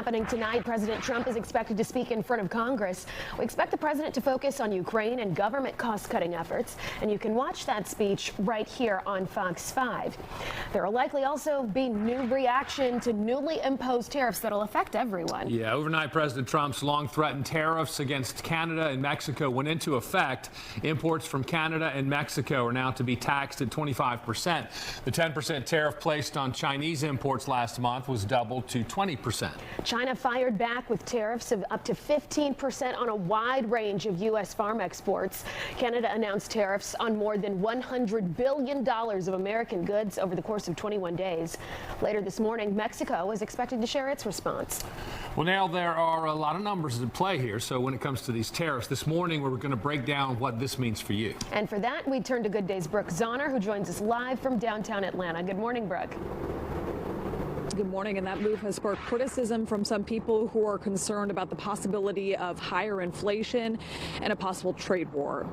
happening tonight. President Trump is expected to speak in front of Congress. We expect the president to focus on Ukraine and government cost-cutting efforts, and you can watch that speech right here on Fox 5. There will likely also be new reaction to newly imposed tariffs that will affect everyone. Yeah, overnight President Trump's long-threatened tariffs against Canada and Mexico went into effect. Imports from Canada and Mexico are now to be taxed at 25%. The 10% tariff placed on Chinese imports last month was doubled to 20%. China fired back with tariffs of up to 15% on a wide range of U.S. farm exports. Canada announced tariffs on more than $100 billion of American goods over the course of 21 days. Later this morning, Mexico is expected to share its response. Well, now there are a lot of numbers at play here. So when it comes to these tariffs, this morning we're going to break down what this means for you. And for that, we turn to Good Day's Brooke Zahner, who joins us live from downtown Atlanta. Good morning, Brooke. Good morning, and that move has sparked criticism from some people who are concerned about the possibility of higher inflation and a possible trade war.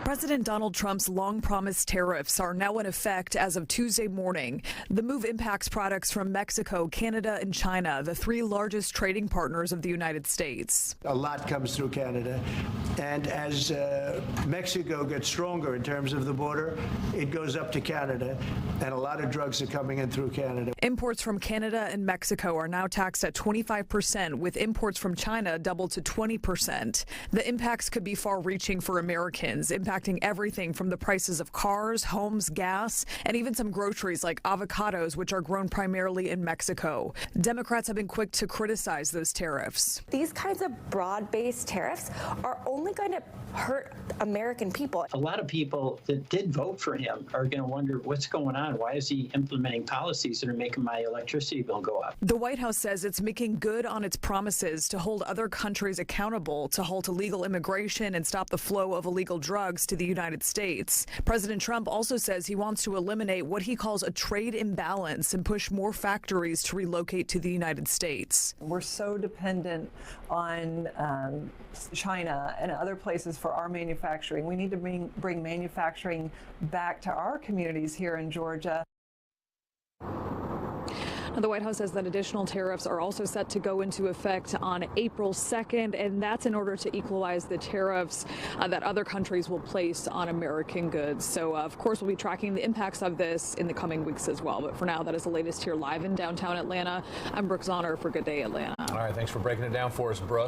President Donald Trump's long-promised tariffs are now in effect as of Tuesday morning. The move impacts products from Mexico, Canada, and China, the three largest trading partners of the United States. A lot comes through Canada, and as Mexico gets stronger in terms of the border, it goes up to Canada, and a lot of drugs are coming in through Canada. Imports from Canada and Mexico are now taxed at 25%, with imports from China doubled to 20%. The impacts could be far-reaching for Americans, impacting everything from the prices of cars, homes, gas, and even some groceries like avocados, which are grown primarily in Mexico. Democrats have been quick to criticize those tariffs. These kinds of broad-based tariffs are only going to hurt American people. A lot of people that did vote for him are going to wonder what's going on. Why is he implementing policies that are making my electricity bill go up? The White House says it's making good on its promises to hold other countries accountable, to halt illegal immigration and stop the flow of illegal drugs to the United States. President Trump also says he wants to eliminate what he calls a trade imbalance and push more factories to relocate to the United States. We're so dependent on China and other places for our manufacturing. We need to bring manufacturing back to our communities here in Georgia. The White House says that additional tariffs are also set to go into effect on April 2nd, and that's in order to equalize the tariffs that other countries will place on American goods. So, of course, we'll be tracking the impacts of this in the coming weeks as well. But for now, that is the latest here live in downtown Atlanta. I'm Brooke Zahner for Good Day Atlanta. All right, thanks for breaking it down for us, Brooke.